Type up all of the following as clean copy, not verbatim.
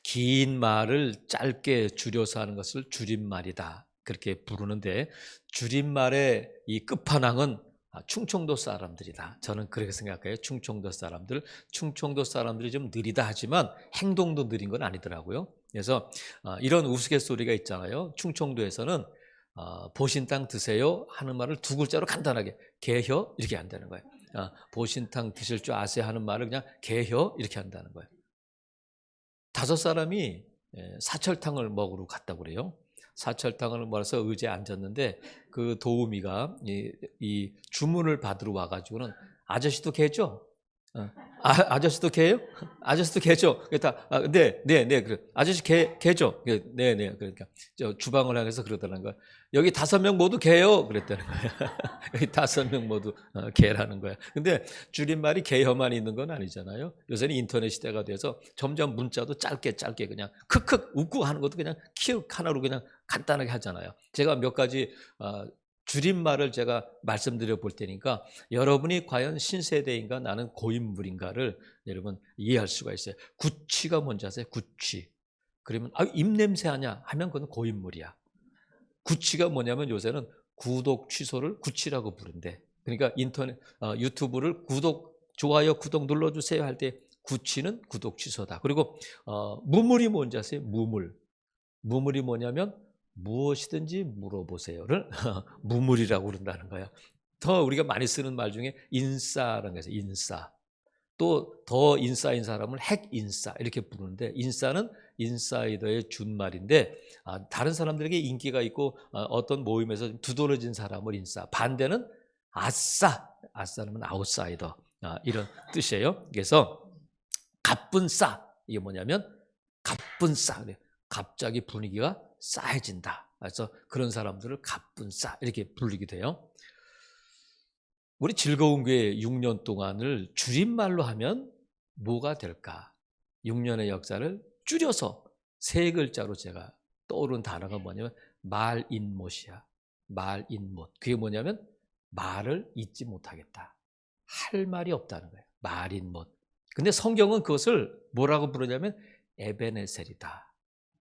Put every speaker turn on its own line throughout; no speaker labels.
긴 말을 짧게 줄여서 하는 것을 줄임말이다. 그렇게 부르는데 줄임말의 이 끝판왕은 충청도 사람들이다. 저는 그렇게 생각해요. 충청도 사람들. 충청도 사람들이 좀 느리다 하지만 행동도 느린 건 아니더라고요. 그래서 이런 우스갯소리가 있잖아요. 충청도에서는 보신탕 드세요 하는 말을 두 글자로 간단하게 개혀 이렇게 한다는 거예요. 보신탕 드실 줄 아세요 하는 말을 그냥 개혀 이렇게 한다는 거예요. 다섯 사람이 사철탕을 먹으러 갔다고 그래요. 사철탕을 먹어서 의자에 앉았는데 그 도우미가 이 주문을 받으러 와가지고는 아저씨도 개죠? 아저씨도 개요? 아저씨도 개죠? 그러니까 네, 그래. 아저씨 개죠? 네. 그러니까 저 주방을 향해서 그러더라는 거야. 여기 5명 모두 개요? 그랬다는 거야. 여기 5명 모두 개라는 거야. 근데 줄임말이 개혀만 있는 건 아니잖아요. 요새는 인터넷 시대가 돼서 점점 문자도 짧게 그냥 크크 웃고 하는 것도 그냥 키읔 하나로 그냥 간단하게 하잖아요. 제가 몇 가지 줄임말을 제가 말씀드려 볼 테니까 여러분이 과연 신세대인가 나는 고인물인가를 여러분 이해할 수가 있어요. 구취가 뭔지 아세요? 구취. 그러면 입냄새 하냐 하면 그건 고인물이야. 구취가 뭐냐면 요새는 구독 취소를 구취라고 부른대. 그러니까 인터넷 유튜브를 좋아요 구독 눌러주세요 할 때 구취는 구독 취소다. 그리고 무물이 뭔지 아세요? 무물이 뭐냐면 무엇이든지 물어보세요를 무물이라고 그런다는 거예요. 더 우리가 많이 쓰는 말 중에 인싸라는 거죠. 인싸. 또 더 인싸인 사람을 핵인싸 이렇게 부르는데 인싸는 인사이더의 준말인데 다른 사람들에게 인기가 있고 어떤 모임에서 좀 두드러진 사람을 인싸. 반대는 아싸. 아싸는 아웃사이더. 이런 뜻이에요. 그래서 가뿐싸. 이게 뭐냐면 가뿐싸. 갑자기 분위기가 싸해진다. 그래서 그런 사람들을 가뿐싸 이렇게 부르기도 해요. 우리 즐거운 교회 6년 동안을 줄임말로 하면 뭐가 될까? 6년의 역사를 줄여서 3글자로 제가 떠오른 단어가 뭐냐면 말인못이야. 말인못. 그게 뭐냐면 말을 잊지 못하겠다. 할 말이 없다는 거예요. 말인못. 근데 성경은 그것을 뭐라고 부르냐면 에베네셀이다.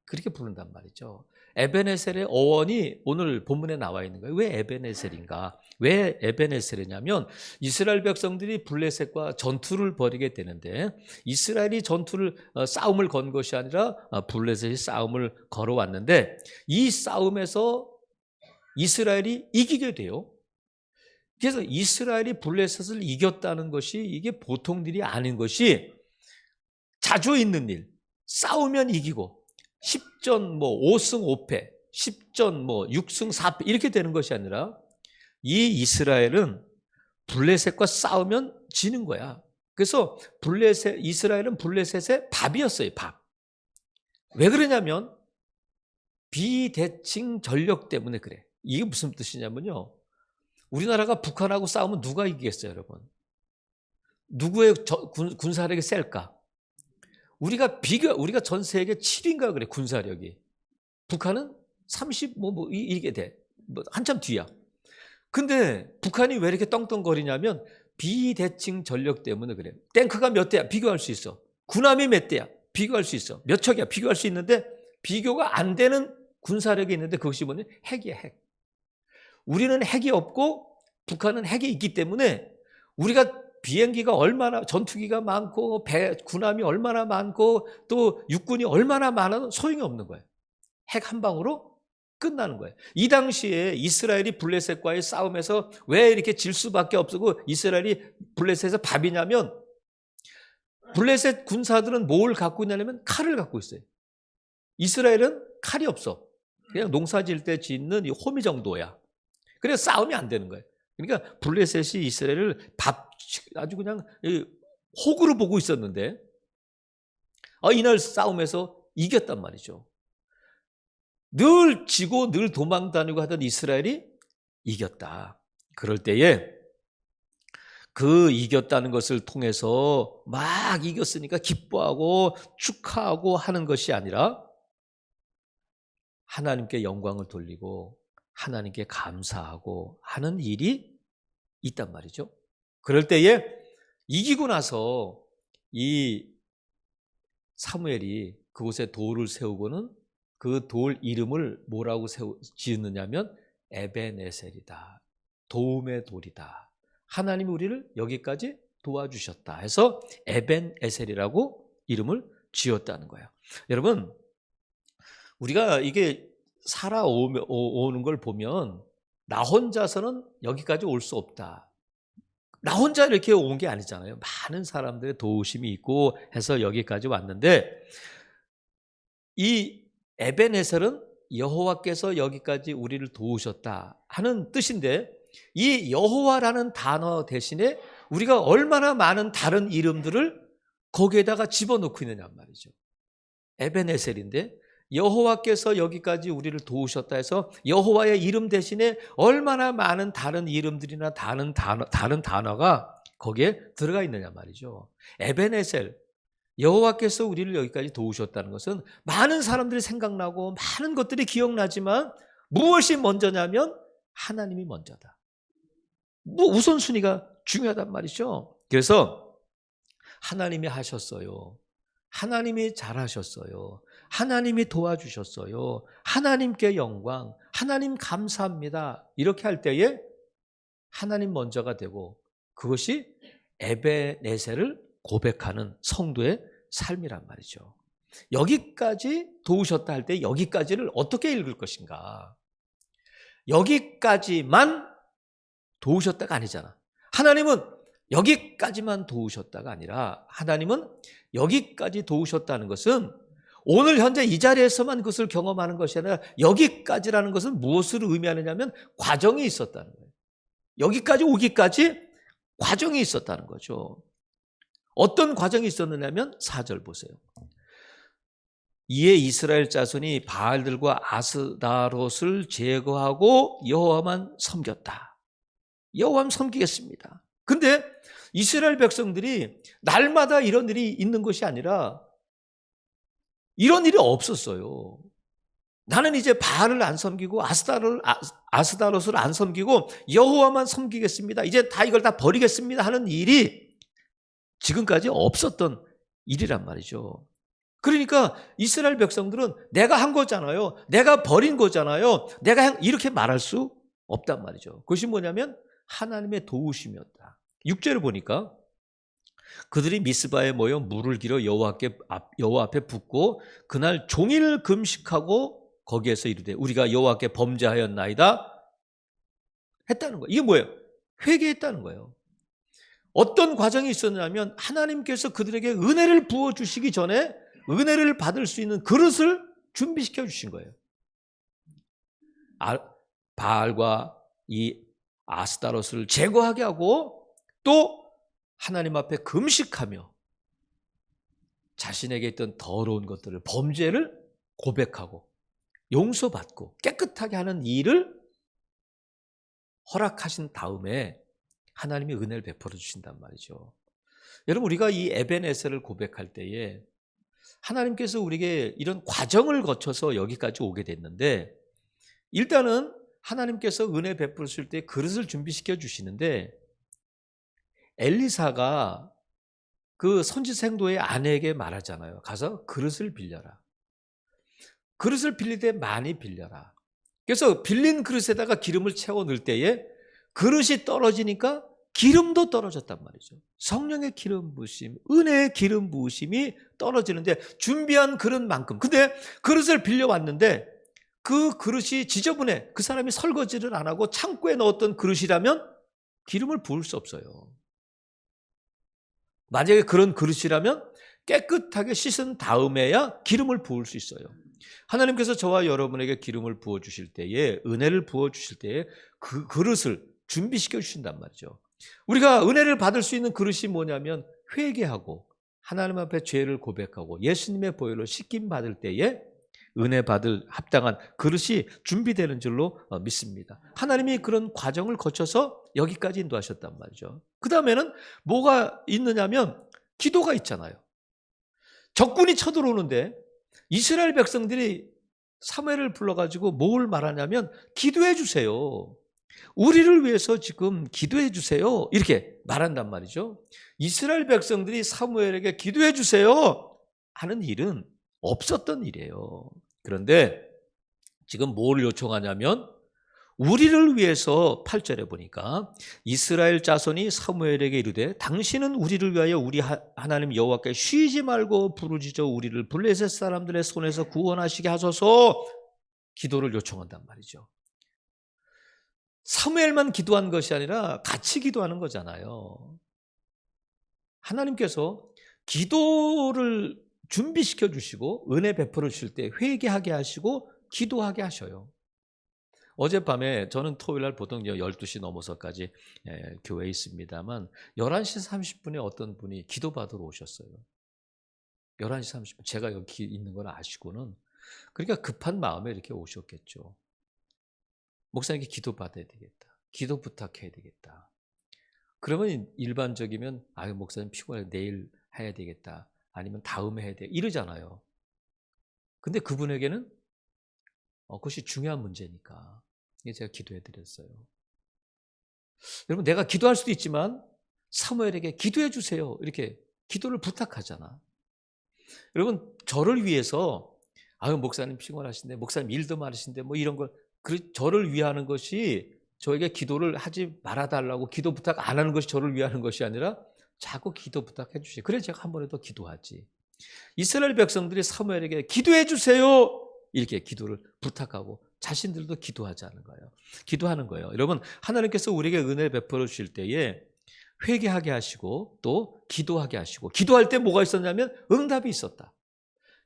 그렇게 부른단 말이죠. 에베네셀의 어원이 오늘 본문에 나와 있는 거예요. 왜 에베네셀인가? 왜 에베네셀이냐면 이스라엘 백성들이 블레셋과 전투를 벌이게 되는데 이스라엘이 싸움을 건 것이 아니라 블레셋이 싸움을 걸어왔는데 이 싸움에서 이스라엘이 이기게 돼요. 그래서 이스라엘이 블레셋을 이겼다는 것이 이게 보통 일이 아닌 것이 자주 있는 일. 싸우면 이기고 10전 5승 5패, 10전 6승 4패 이렇게 되는 것이 아니라 이 이스라엘은 블레셋과 싸우면 지는 거야. 그래서 이스라엘은 블레셋의 밥이었어요. 밥. 왜 그러냐면 비대칭 전력 때문에 그래. 이게 무슨 뜻이냐면요. 우리나라가 북한하고 싸우면 누가 이기겠어요, 여러분? 누구의 군사력이 셀까? 우리가 전 세계 7위인가 그래, 군사력이. 북한은 30 이게 돼. 한참 뒤야. 근데 북한이 왜 이렇게 떵떵거리냐면 비대칭 전력 때문에 그래. 탱크가 몇 대야? 비교할 수 있어. 군함이 몇 대야? 비교할 수 있어. 몇 척이야? 비교할 수 있는데 비교가 안 되는 군사력이 있는데 그것이 뭐냐? 핵이야, 핵. 우리는 핵이 없고 북한은 핵이 있기 때문에 우리가 비행기가 얼마나 전투기가 많고 군함이 얼마나 많고 또 육군이 얼마나 많아도 소용이 없는 거예요. 핵 한 방으로 끝나는 거예요. 이 당시에 이스라엘이 블레셋과의 싸움에서 왜 이렇게 질 수밖에 없고 이스라엘이 블레셋에서 밥이냐면 블레셋 군사들은 뭘 갖고 있냐면 칼을 갖고 있어요. 이스라엘은 칼이 없어. 그냥 농사 지을 때 짓는 이 호미 정도야. 그래서 싸움이 안 되는 거예요. 그러니까 블레셋이 이스라엘을 아주 그냥 호구로 보고 있었는데 이날 싸움에서 이겼단 말이죠. 늘 지고 늘 도망다니고 하던 이스라엘이 이겼다. 그럴 때에 그 이겼다는 것을 통해서 막 이겼으니까 기뻐하고 축하하고 하는 것이 아니라 하나님께 영광을 돌리고 하나님께 감사하고 하는 일이 있단 말이죠. 그럴 때에 이기고 나서 이 사무엘이 그곳에 돌을 세우고는 그 돌 이름을 뭐라고 지었느냐면 에벤에셀이다. 도움의 돌이다. 하나님이 우리를 여기까지 도와주셨다 해서 에벤에셀이라고 이름을 지었다는 거예요. 여러분, 우리가 이게 살아오는 걸 보면 나 혼자서는 여기까지 올 수 없다. 나 혼자 이렇게 온 게 아니잖아요. 많은 사람들의 도우심이 있고 해서 여기까지 왔는데, 이 에벤에셀은 여호와께서 여기까지 우리를 도우셨다 하는 뜻인데, 이 여호와라는 단어 대신에 우리가 얼마나 많은 다른 이름들을 거기에다가 집어넣고 있느냐 말이죠. 에벤에셀인데 여호와께서 여기까지 우리를 도우셨다 해서 여호와의 이름 대신에 얼마나 많은 다른 이름들이나 다른 단어가 거기에 들어가 있느냐 말이죠. 에벤에셀, 여호와께서 우리를 여기까지 도우셨다는 것은 많은 사람들이 생각나고 많은 것들이 기억나지만 무엇이 먼저냐면 하나님이 먼저다. 우선순위가 중요하단 말이죠. 그래서 하나님이 하셨어요. 하나님이 잘하셨어요. 하나님이 도와주셨어요. 하나님께 영광, 하나님 감사합니다. 이렇게 할 때에 하나님 먼저가 되고 그것이 에베네셀을 고백하는 성도의 삶이란 말이죠. 여기까지 도우셨다 할 때 여기까지를 어떻게 읽을 것인가? 여기까지만 도우셨다가 아니잖아. 하나님은 여기까지만 도우셨다가 아니라 하나님은 여기까지 도우셨다는 것은 오늘 현재 이 자리에서만 그것을 경험하는 것이 아니라 여기까지라는 것은 무엇을 의미하느냐면 과정이 있었다는 거예요. 여기까지 오기까지 과정이 있었다는 거죠. 어떤 과정이 있었느냐면 4절 보세요. 이에 이스라엘 자손이 바알들과 아스다롯을 제거하고 여호와만 섬겼다. 여호와만 섬기겠습니다. 근데 이스라엘 백성들이 날마다 이런 일이 있는 것이 아니라 이런 일이 없었어요. 나는 이제 바알을 안 섬기고 아스다롯을 안 섬기고 여호와만 섬기겠습니다. 이제 다 이걸 다 버리겠습니다 하는 일이 지금까지 없었던 일이란 말이죠. 그러니까 이스라엘 백성들은 내가 한 거잖아요. 내가 버린 거잖아요. 내가 이렇게 말할 수 없단 말이죠. 그것이 뭐냐면 하나님의 도우심이었다. 6절을 보니까 그들이 미스바에 모여 물을 길어 여호와 앞에 붓고 그날 종일 금식하고 거기에서 이르되 우리가 여호와께 범죄하였나이다 했다는 거예요. 이게 뭐예요? 회개했다는 거예요. 어떤 과정이 있었냐면 하나님께서 그들에게 은혜를 부어주시기 전에 은혜를 받을 수 있는 그릇을 준비시켜 주신 거예요. 바알과 이 아스다롯을 제거하게 하고 또 하나님 앞에 금식하며 자신에게 있던 더러운 것들을 범죄를 고백하고 용서받고 깨끗하게 하는 일을 허락하신 다음에 하나님이 은혜를 베풀어 주신단 말이죠. 여러분 우리가 이 에벤에셀을 고백할 때에 하나님께서 우리에게 이런 과정을 거쳐서 여기까지 오게 됐는데 일단은 하나님께서 은혜 베푸실 때 그릇을 준비시켜 주시는데 엘리사가 그 선지생도의 아내에게 말하잖아요. 가서 그릇을 빌려라. 그릇을 빌릴 때 많이 빌려라. 그래서 빌린 그릇에다가 기름을 채워 넣을 때에 그릇이 떨어지니까 기름도 떨어졌단 말이죠. 성령의 기름 부으심, 은혜의 기름 부으심이 떨어지는데 준비한 그릇만큼. 근데 그릇을 빌려왔는데 그 그릇이 지저분해. 그 사람이 설거지를 안 하고 창고에 넣었던 그릇이라면 기름을 부을 수 없어요. 만약에 그런 그릇이라면 깨끗하게 씻은 다음에야 기름을 부을 수 있어요. 하나님께서 저와 여러분에게 기름을 부어주실 때에 은혜를 부어주실 때에 그 그릇을 준비시켜 주신단 말이죠. 우리가 은혜를 받을 수 있는 그릇이 뭐냐면 회개하고 하나님 앞에 죄를 고백하고 예수님의 보혈로 씻김 받을 때에 은혜 받을 합당한 그릇이 준비되는 줄로 믿습니다. 하나님이 그런 과정을 거쳐서 여기까지 인도하셨단 말이죠. 그 다음에는 뭐가 있느냐면 기도가 있잖아요. 적군이 쳐들어오는데 이스라엘 백성들이 사무엘을 불러가지고 뭘 말하냐면 기도해 주세요. 우리를 위해서 지금 기도해 주세요. 이렇게 말한단 말이죠. 이스라엘 백성들이 사무엘에게 기도해 주세요. 하는 일은 없었던 일이에요. 그런데 지금 뭘 요청하냐면 우리를 위해서 8절에 보니까 이스라엘 자손이 사무엘에게 이르되 당신은 우리를 위하여 우리 하나님 여호와께 쉬지 말고 부르짖어 우리를 블레셋 사람들의 손에서 구원하시게 하소서 기도를 요청한단 말이죠. 사무엘만 기도한 것이 아니라 같이 기도하는 거잖아요. 하나님께서 기도를 준비시켜 주시고 은혜 베풀어 주실 때 회개하게 하시고 기도하게 하셔요. 어젯밤에 저는 토요일날 보통 12시 넘어서까지 교회에 있습니다만 11시 30분에 어떤 분이 기도받으러 오셨어요. 11시 30분 제가 여기 있는 걸 아시고는 그러니까 급한 마음에 이렇게 오셨겠죠. 목사님께 기도받아야 되겠다. 기도 부탁해야 되겠다. 그러면 일반적이면 아유 목사님 피곤해 내일 해야 되겠다. 아니면 다음에 해야 돼. 이러잖아요. 근데 그분에게는 그것이 중요한 문제니까 제가 기도해 드렸어요. 여러분 내가 기도할 수도 있지만 사무엘에게 기도해 주세요. 이렇게 기도를 부탁하잖아. 여러분 저를 위해서 아유 목사님 피곤하신데 목사님 일도 많으신데 뭐 이런 걸 저를 위하는 것이 저에게 기도를 하지 말아달라고 기도 부탁 안 하는 것이 저를 위하는 것이 아니라 자꾸 기도 부탁해 주시죠. 그래 제가 한 번에 더 기도하지. 이스라엘 백성들이 사무엘에게 기도해 주세요. 이렇게 기도를 부탁하고 자신들도 기도하자는 거예요. 기도하는 거예요. 여러분 하나님께서 우리에게 은혜 베풀어 주실 때에 회개하게 하시고 또 기도하게 하시고 기도할 때 뭐가 있었냐면 응답이 있었다.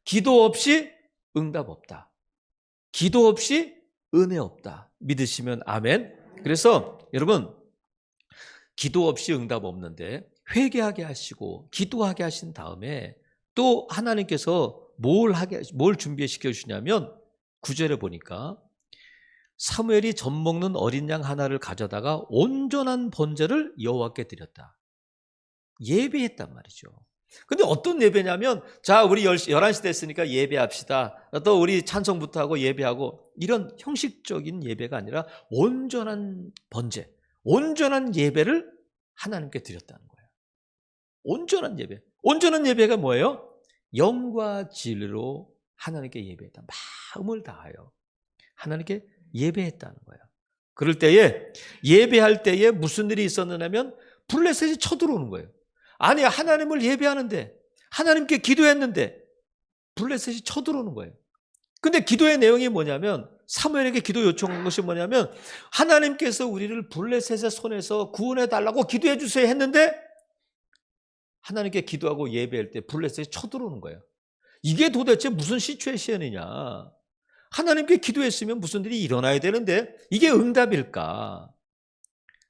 기도 없이 응답 없다. 기도 없이 은혜 없다. 믿으시면 아멘. 그래서 여러분 기도 없이 응답 없는데 회개하게 하시고 기도하게 하신 다음에 또 하나님께서 뭘 준비시켜 주시냐면 9절에 보니까 사무엘이 젖 먹는 어린 양 하나를 가져다가 온전한 번제를 여호와께 드렸다. 예배했단 말이죠. 근데 어떤 예배냐면 자 우리 11시 됐으니까 예배합시다. 또 우리 찬송부터 하고 예배하고 이런 형식적인 예배가 아니라 온전한 번제, 온전한 예배를 하나님께 드렸다는 거예요. 온전한 예배. 온전한 예배가 뭐예요? 영과 진리로 하나님께 예배했다. 마음을 다하여 하나님께 예배했다는 거예요. 그럴 때에 예배할 때에 무슨 일이 있었느냐면 블레셋이 쳐들어오는 거예요. 아니 하나님을 예배하는데 하나님께 기도했는데 블레셋이 쳐들어오는 거예요. 근데 기도의 내용이 뭐냐면 사무엘에게 기도 요청한 것이 뭐냐면 하나님께서 우리를 블레셋의 손에서 구원해 달라고 기도해 주세요 했는데 하나님께 기도하고 예배할 때 블레셋이 쳐들어오는 거예요. 이게 도대체 무슨 시츄에이션이냐. 하나님께 기도했으면 무슨 일이 일어나야 되는데 이게 응답일까.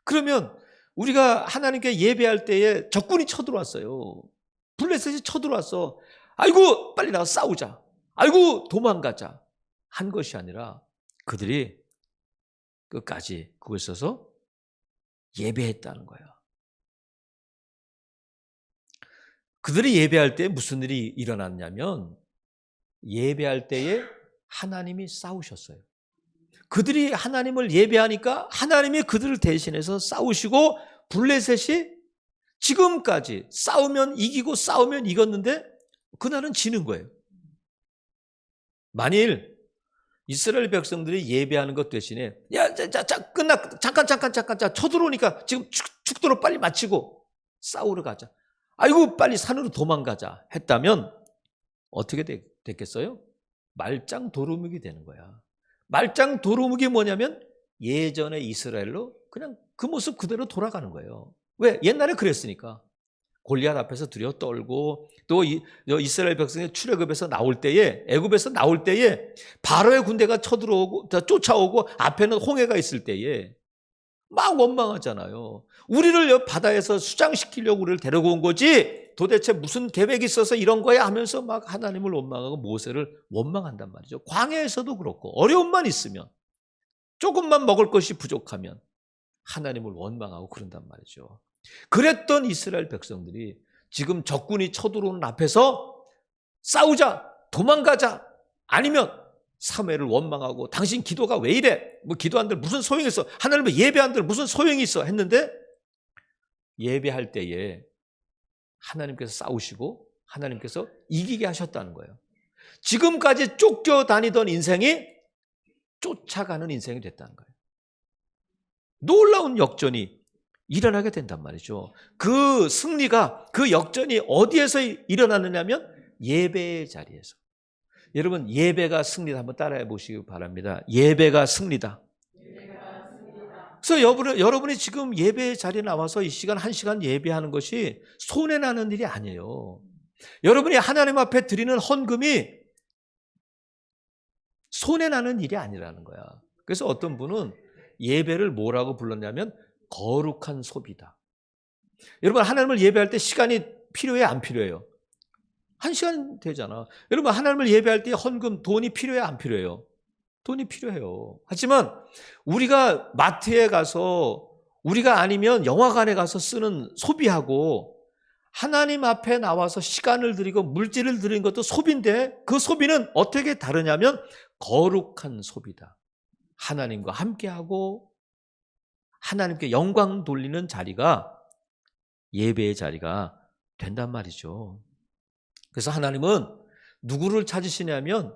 그러면 우리가 하나님께 예배할 때에 적군이 쳐들어왔어요. 블레셋이 쳐들어왔어. 아이고 빨리 나가 싸우자. 아이고 도망가자. 한 것이 아니라 그들이 끝까지 그곳에 서서 예배했다는 거예요. 그들이 예배할 때 무슨 일이 일어났냐면 예배할 때에 하나님이 싸우셨어요. 그들이 하나님을 예배하니까 하나님이 그들을 대신해서 싸우시고 블레셋이 지금까지 싸우면 이기고 싸우면 이겼는데 그날은 지는 거예요. 만일 이스라엘 백성들이 예배하는 것 대신에 잠깐 쳐들어오니까 지금 축도로 빨리 마치고 싸우러 가자. 아이고 빨리 산으로 도망가자 했다면 어떻게 됐겠어요? 말짱 도루묵이 되는 거야. 말짱 도루묵이 뭐냐면 예전의 이스라엘로 그냥 그 모습 그대로 돌아가는 거예요. 왜? 옛날에 그랬으니까. 골리앗 앞에서 두려워 떨고 또 이스라엘 백성이 출애굽에서 나올 때에 애굽에서 나올 때에 바로의 군대가 쳐들어오고 쫓아오고 앞에는 홍해가 있을 때에 막 원망하잖아요. 우리를 바다에서 수장시키려고 우리를 데리고 온 거지 도대체 무슨 계획이 있어서 이런 거야 하면서 막 하나님을 원망하고 모세를 원망한단 말이죠. 광야에서도 그렇고 어려움만 있으면 조금만 먹을 것이 부족하면 하나님을 원망하고 그런단 말이죠. 그랬던 이스라엘 백성들이 지금 적군이 쳐들어오는 앞에서 싸우자, 도망가자, 아니면 사무엘을 원망하고 당신 기도가 왜 이래? 뭐 기도한들 무슨 소용이 있어? 하나님을 예배한들 무슨 소용이 있어? 했는데 예배할 때에 하나님께서 싸우시고 하나님께서 이기게 하셨다는 거예요. 지금까지 쫓겨다니던 인생이 쫓아가는 인생이 됐다는 거예요. 놀라운 역전이 일어나게 된단 말이죠. 그 승리가, 그 역전이 어디에서 일어나느냐면 예배의 자리에서. 여러분, 예배가 승리다. 한번 따라해 보시기 바랍니다. 예배가 승리다. 그래서 여러분이 지금 예배의 자리에 나와서 이 시간, 한 시간 예배하는 것이 손해나는 일이 아니에요. 여러분이 하나님 앞에 드리는 헌금이 손해나는 일이 아니라는 거야. 그래서 어떤 분은 예배를 뭐라고 불렀냐면 거룩한 소비다. 여러분, 하나님을 예배할 때 시간이 필요해요, 안 필요해요? 한 시간 되잖아. 여러분, 하나님을 예배할 때 헌금, 돈이 필요해요, 안 필요해요? 돈이 필요해요. 하지만 우리가 마트에 가서, 우리가 아니면 영화관에 가서 쓰는 소비하고 하나님 앞에 나와서 시간을 들이고 물질을 들이는 것도 소비인데, 그 소비는 어떻게 다르냐면 거룩한 소비다. 하나님과 함께하고 하나님께 영광 돌리는 자리가 예배의 자리가 된단 말이죠. 그래서 하나님은 누구를 찾으시냐면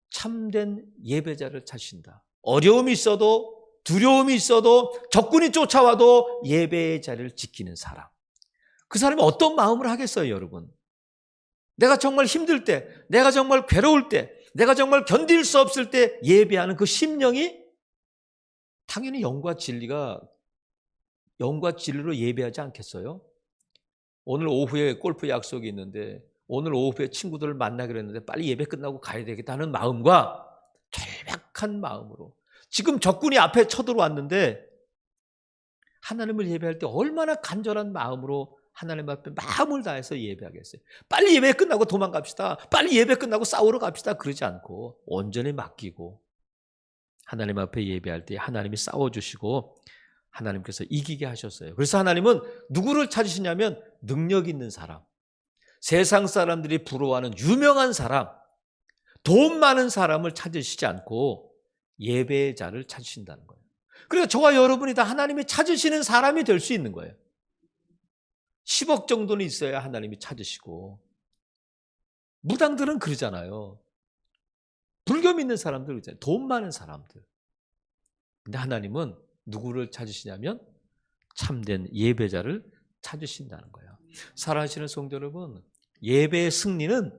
참된 예배자를 찾으신다. 어려움이 있어도, 두려움이 있어도, 적군이 쫓아와도 예배의 자리를 지키는 사람. 그 사람이 어떤 마음을 하겠어요, 여러분? 내가 정말 힘들 때, 내가 정말 괴로울 때, 내가 정말 견딜 수 없을 때 예배하는 그 심령이 당연히 영과 진리로 예배하지 않겠어요? 오늘 오후에 골프 약속이 있는데 오늘 오후에 친구들을 만나기로 했는데 빨리 예배 끝나고 가야 되겠다는 마음과 절박한 마음으로, 지금 적군이 앞에 쳐들어왔는데 하나님을 예배할 때 얼마나 간절한 마음으로 하나님 앞에 마음을 다해서 예배하겠어요? 빨리 예배 끝나고 도망갑시다, 빨리 예배 끝나고 싸우러 갑시다, 그러지 않고 온전히 맡기고 하나님 앞에 예배할 때 하나님이 싸워주시고 하나님께서 이기게 하셨어요. 그래서 하나님은 누구를 찾으시냐면 능력 있는 사람, 세상 사람들이 부러워하는 유명한 사람, 돈 많은 사람을 찾으시지 않고 예배의 자를 찾으신다는 거예요. 그러니까 저와 여러분이 다 하나님이 찾으시는 사람이 될 수 있는 거예요. 10억 정도는 있어야 하나님이 찾으시고, 무당들은 그러잖아요. 불교 믿는 사람들 그러잖아요. 돈 많은 사람들. 근데 하나님은 누구를 찾으시냐면 참된 예배자를 찾으신다는 거예요. 사랑하시는 성도 여러분, 예배의 승리는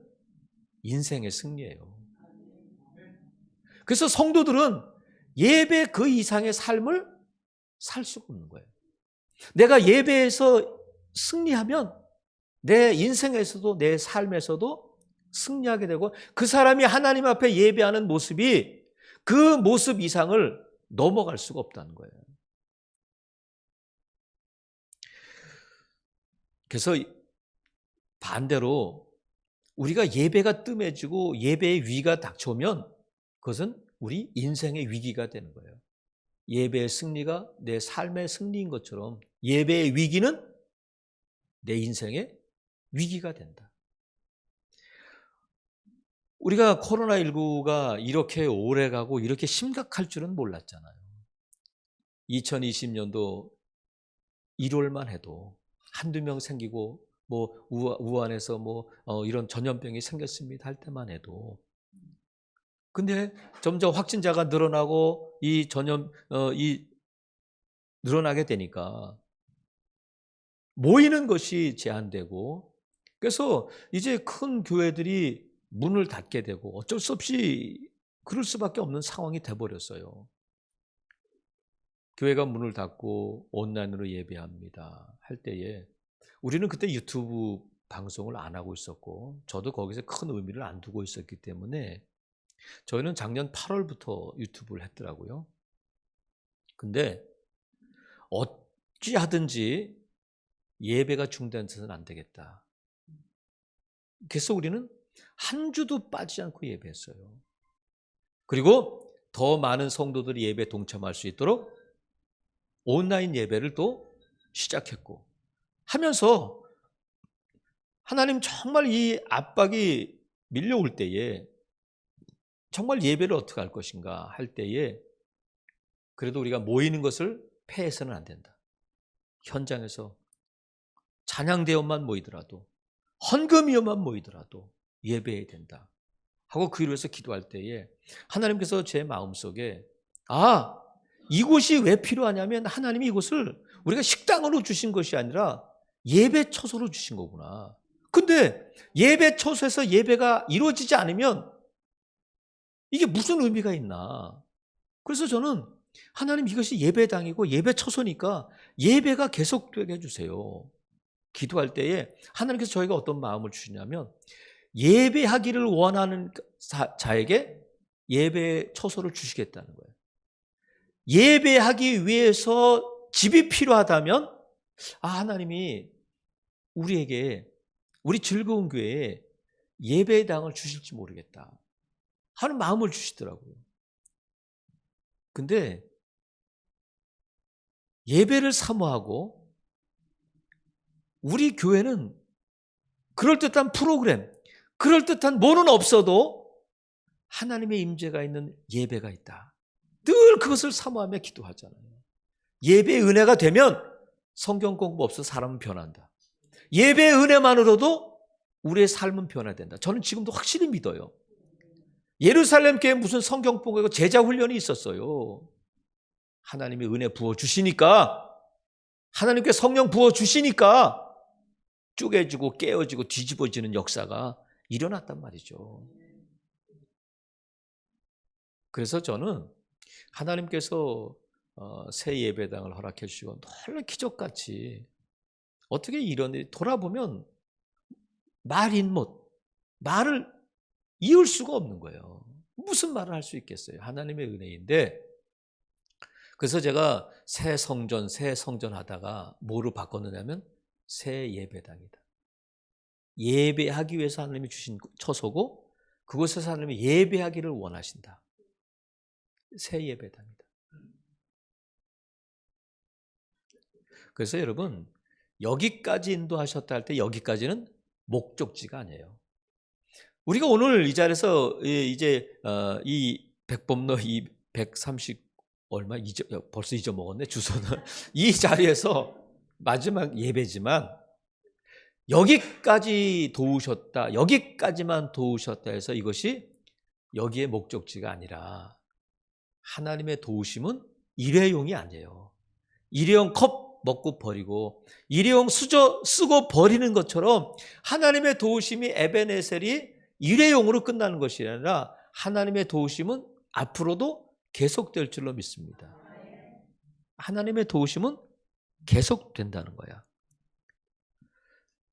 인생의 승리예요. 그래서 성도들은 예배 그 이상의 삶을 살 수가 없는 거예요. 내가 예배에서 승리하면 내 인생에서도, 내 삶에서도 승리하게 되고, 그 사람이 하나님 앞에 예배하는 모습이 그 모습 이상을 넘어갈 수가 없다는 거예요. 그래서 반대로 우리가 예배가 뜸해지고 예배의 위기가 닥쳐오면 그것은 우리 인생의 위기가 되는 거예요. 예배의 승리가 내 삶의 승리인 것처럼 예배의 위기는 내 인생의 위기가 된다. 우리가 코로나19가 이렇게 오래가고 이렇게 심각할 줄은 몰랐잖아요. 2020년도 1월만 해도 한두 명 생기고 뭐 우한에서 이런 전염병이 생겼습니다 할 때만 해도, 근데 점점 확진자가 늘어나고 이 늘어나게 되니까 모이는 것이 제한되고, 그래서 이제 큰 교회들이 문을 닫게 되고 어쩔 수 없이 그럴 수밖에 없는 상황이 돼버렸어요. 교회가 문을 닫고 온라인으로 예배합니다 할 때에 우리는 그때 유튜브 방송을 안 하고 있었고, 저도 거기서 큰 의미를 안 두고 있었기 때문에 저희는 작년 8월부터 유튜브를 했더라고요. 근데 어찌하든지 예배가 중단돼서는 안 되겠다. 그래서 우리는 한 주도 빠지지 않고 예배했어요. 그리고 더 많은 성도들이 예배에 동참할 수 있도록 온라인 예배를 또 시작했고 하면서, 하나님 정말 이 압박이 밀려올 때에 정말 예배를 어떻게 할 것인가 할 때에 그래도 우리가 모이는 것을 폐해서는 안 된다. 현장에서 찬양대원만 모이더라도, 헌금이여만 모이더라도 예배해야 된다 하고 그 일을 위해서 기도할 때에 하나님께서 제 마음속에 이곳이 왜 필요하냐면 하나님이 이곳을 우리가 식당으로 주신 것이 아니라 예배 처소로 주신 거구나. 근데 예배 처소에서 예배가 이루어지지 않으면 이게 무슨 의미가 있나. 그래서 저는 하나님 이것이 예배당이고 예배 처소니까 예배가 계속되게 해주세요. 기도할 때에 하나님께서 저희가 어떤 마음을 주시냐면 예배하기를 원하는 자에게 예배 처소를 주시겠다는 거예요. 예배하기 위해서 집이 필요하다면 하나님이 우리에게 우리 즐거운 교회에 예배당을 주실지 모르겠다 하는 마음을 주시더라고요. 근데 예배를 사모하고 우리 교회는 그럴듯한 프로그램, 그럴듯한 뭐는 없어도 하나님의 임재가 있는 예배가 있다. 늘 그것을 사모하며 기도하잖아요. 예배의 은혜가 되면 성경 공부 없어 사람은 변한다. 예배의 은혜만으로도 우리의 삶은 변화된다. 저는 지금도 확실히 믿어요. 예루살렘 교회에 무슨 성경 공부하고 제자 훈련이 있었어요. 하나님이 은혜 부어주시니까, 하나님께 성령 부어주시니까 쪼개지고 깨어지고 뒤집어지는 역사가 일어났단 말이죠. 그래서 저는 하나님께서 새 예배당을 허락해 주시고 놀라 기적같이 어떻게 이런 일이 돌아보면 말을 이을 수가 없는 거예요. 무슨 말을 할 수 있겠어요? 하나님의 은혜인데. 그래서 제가 새 성전 하다가 뭐로 바꿨느냐면 새 예배당이다. 예배하기 위해서 하나님이 주신 처소고 그곳에서 하나님이 예배하기를 원하신다. 새 예배당이다. 그래서 여러분 여기까지 인도하셨다 할 때 여기까지는 목적지가 아니에요. 우리가 오늘 이 자리에서 이제 이 백범로 이 130 얼마 벌써 잊어먹었네 주소는 이 자리에서 마지막 예배지만 여기까지 도우셨다, 여기까지만 도우셨다 해서 이것이 여기에 목적지가 아니라 하나님의 도우심은 일회용이 아니에요. 일회용 컵 먹고 버리고 일회용 수저 쓰고 버리는 것처럼 하나님의 도우심이 에베네셀이 일회용으로 끝나는 것이 아니라 하나님의 도우심은 앞으로도 계속될 줄로 믿습니다. 하나님의 도우심은 계속된다는 거야.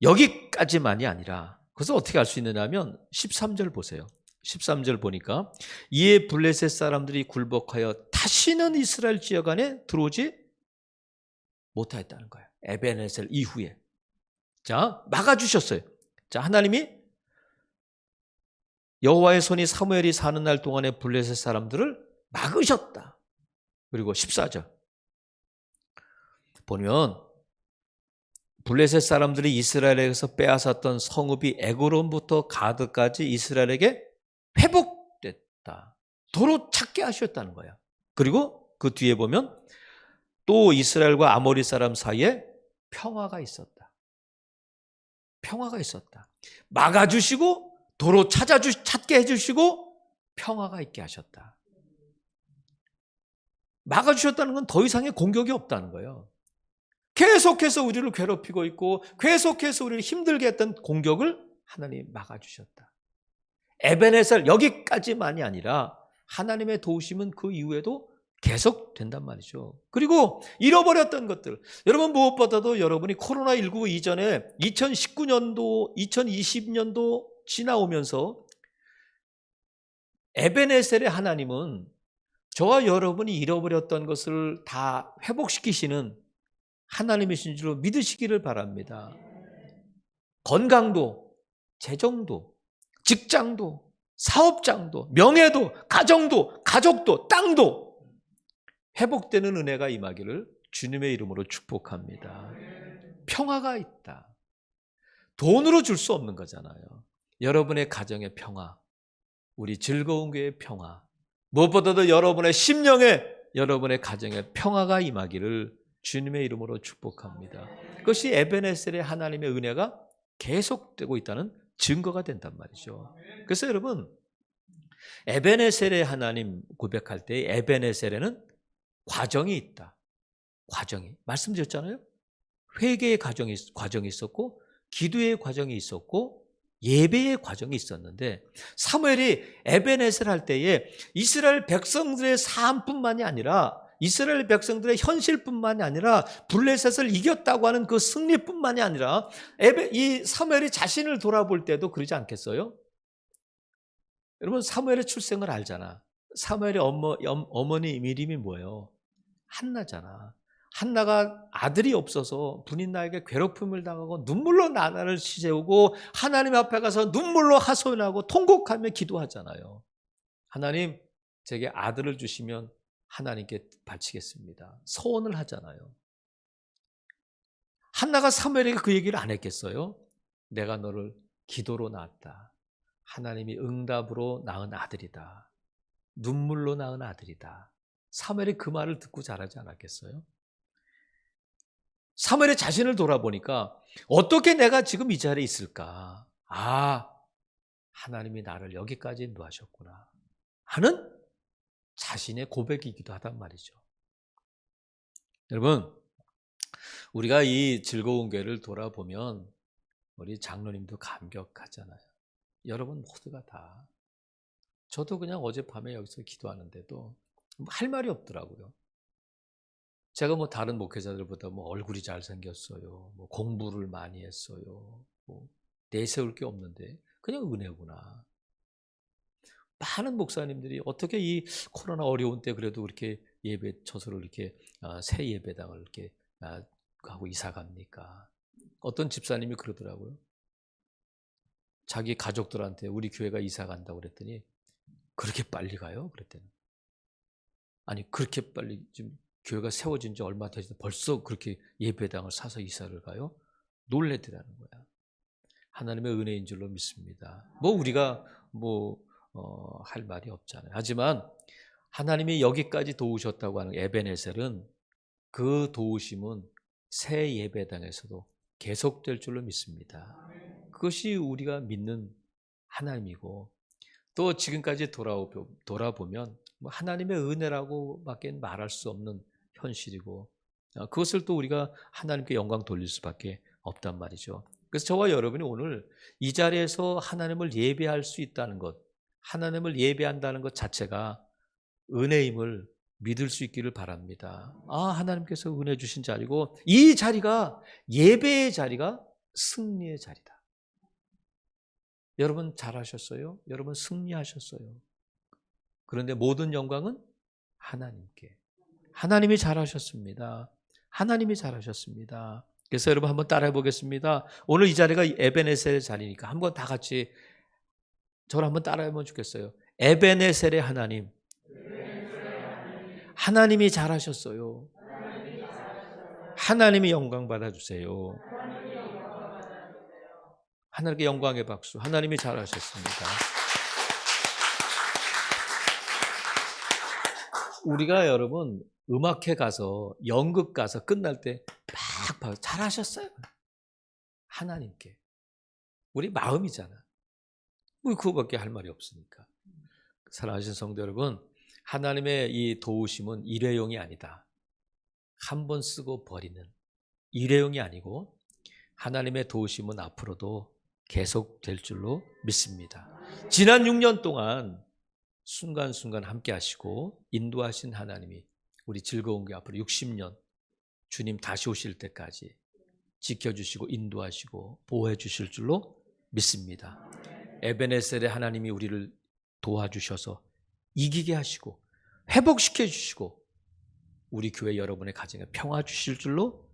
여기까지만이 아니라 그래서 어떻게 알 수 있느냐 하면 13절 보세요. 13절 보니까 이에 블레셋 사람들이 굴복하여 다시는 이스라엘 지역 안에 들어오지 못하였다는 거예요. 에베네셀 이후에. 자, 막아주셨어요. 자, 하나님이 여호와의 손이 사무엘이 사는 날 동안에 블레셋 사람들을 막으셨다. 그리고 14절 보면 블레셋 사람들이 이스라엘에게서 빼앗았던 성읍이 에그론부터 가드까지 이스라엘에게 회복됐다. 도로 찾게 하셨다는 거야. 그리고 그 뒤에 보면 또 이스라엘과 아모리 사람 사이에 평화가 있었다. 평화가 있었다. 막아주시고 도로 찾게 해주시고 평화가 있게 하셨다. 막아주셨다는 건 더 이상의 공격이 없다는 거예요. 계속해서 우리를 괴롭히고 있고 계속해서 우리를 힘들게 했던 공격을 하나님이 막아주셨다. 에베네셀 여기까지만이 아니라 하나님의 도우심은 그 이후에도 계속 된단 말이죠. 그리고 잃어버렸던 것들, 여러분 무엇보다도 여러분이 코로나19 이전에 2019년도, 2020년도 지나오면서 에베네셀의 하나님은 저와 여러분이 잃어버렸던 것을 다 회복시키시는 하나님이신 줄로 믿으시기를 바랍니다. 건강도, 재정도, 직장도, 사업장도, 명예도, 가정도, 가족도, 땅도 회복되는 은혜가 임하기를 주님의 이름으로 축복합니다. 평화가 있다. 돈으로 줄 수 없는 거잖아요. 여러분의 가정의 평화, 우리 즐거운 교회의 평화, 무엇보다도 여러분의 심령에, 여러분의 가정의 평화가 임하기를 주님의 이름으로 축복합니다. 그것이 에베네셀의 하나님의 은혜가 계속되고 있다는 증거가 된단 말이죠. 그래서 여러분, 에베네셀의 하나님 고백할 때 에베네셀에는 과정이 있다. 과정이. 말씀드렸잖아요. 회개의 과정이 있었고, 기도의 과정이 있었고, 예배의 과정이 있었는데, 사무엘이 에베네셀 할 때에 이스라엘 백성들의 삶뿐만이 아니라 이스라엘 백성들의 현실뿐만이 아니라 블레셋을 이겼다고 하는 그 승리뿐만이 아니라 이 사무엘이 자신을 돌아볼 때도 그러지 않겠어요? 여러분, 사무엘의 출생을 알잖아. 사무엘의 어머니 이름이 뭐예요? 한나잖아. 한나가 아들이 없어서 분인나에게 괴롭힘을 당하고 눈물로 나날을 지새우고 하나님 앞에 가서 눈물로 하소연하고 통곡하며 기도하잖아요. 하나님, 제게 아들을 주시면 하나님께 바치겠습니다. 서원을 하잖아요. 한나가 사무엘에게 그 얘기를 안 했겠어요? 내가 너를 기도로 낳았다. 하나님이 응답으로 낳은 아들이다. 눈물로 낳은 아들이다. 사무엘이 그 말을 듣고 자라지 않았겠어요? 사무엘의 자신을 돌아보니까 어떻게 내가 지금 이 자리에 있을까? 하나님이 나를 여기까지 인도하셨구나 하는 자신의 고백이기도 하단 말이죠. 여러분, 우리가 이 즐거운 교회를 돌아보면 우리 장로님도 감격하잖아요. 여러분 모두가 다. 저도 그냥 어젯밤에 여기서 기도하는데도 할 말이 없더라고요. 제가 다른 목회자들보다 얼굴이 잘생겼어요. 공부를 많이 했어요. 내세울 게 없는데 그냥 은혜구나. 많은 목사님들이 어떻게 이 코로나 어려운 때 그래도 그렇게 예배 처소를 이렇게 새 예배당을 이렇게 하고 이사 갑니까? 어떤 집사님이 그러더라고요. 자기 가족들한테 우리 교회가 이사 간다고 그랬더니 그렇게 빨리 가요? 그랬더니 아니 그렇게 빨리 지금 교회가 세워진 지 얼마 되지 벌써 그렇게 예배당을 사서 이사를 가요? 놀래더라는 거야. 하나님의 은혜인 줄로 믿습니다. 우리가 할 말이 없잖아요. 하지만 하나님이 여기까지 도우셨다고 하는 에베네셀은 그 도우심은 새 예배당에서도 계속될 줄로 믿습니다. 그것이 우리가 믿는 하나님이고 또 지금까지 돌아보면 하나님의 은혜라고밖에 말할 수 없는 현실이고 그것을 또 우리가 하나님께 영광 돌릴 수밖에 없단 말이죠. 그래서 저와 여러분이 오늘 이 자리에서 하나님을 예배할 수 있다는 것, 하나님을 예배한다는 것 자체가 은혜임을 믿을 수 있기를 바랍니다. 하나님께서 은혜 주신 자리고 이 자리가 예배의 자리가 승리의 자리다. 여러분 잘하셨어요? 여러분 승리하셨어요. 그런데 모든 영광은 하나님께. 하나님이 잘하셨습니다. 하나님이 잘하셨습니다. 그래서 여러분 한번 따라해 보겠습니다. 오늘 이 자리가 에베네셀의 자리니까 한번 다 같이 저를 한번 따라해보면 좋겠어요. 에베네셀의 하나님. 하나님이 잘하셨어요. 하나님이 영광 받아주세요. 하나님께 영광의 박수. 하나님이 잘하셨습니다. 우리가 여러분 음악회 가서 연극 가서 끝날 때 막 잘하셨어요. 하나님께. 우리 마음이잖아. 그거밖에 할 말이 없으니까. 사랑하신 성도 여러분, 하나님의 이 도우심은 일회용이 아니다. 한 번 쓰고 버리는 일회용이 아니고 하나님의 도우심은 앞으로도 계속될 줄로 믿습니다. 지난 6년 동안 순간순간 함께 하시고 인도하신 하나님이 우리 즐거운 게 앞으로 60년 주님 다시 오실 때까지 지켜주시고 인도하시고 보호해 주실 줄로 믿습니다. 에베네셀의 하나님이 우리를 도와주셔서 이기게 하시고 회복시켜 주시고 우리 교회 여러분의 가정에 평화 주실 줄로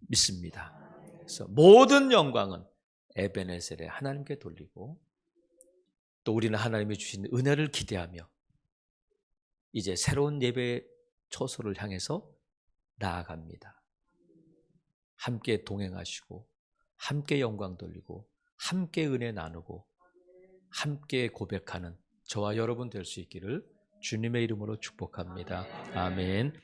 믿습니다. 그래서 모든 영광은 에베네셀의 하나님께 돌리고 또 우리는 하나님이 주신 은혜를 기대하며 이제 새로운 예배 처소를 향해서 나아갑니다. 함께 동행하시고 함께 영광 돌리고 함께 은혜 나누고 함께 고백하는 저와 여러분 될 수 있기를 주님의 이름으로 축복합니다. 아멘.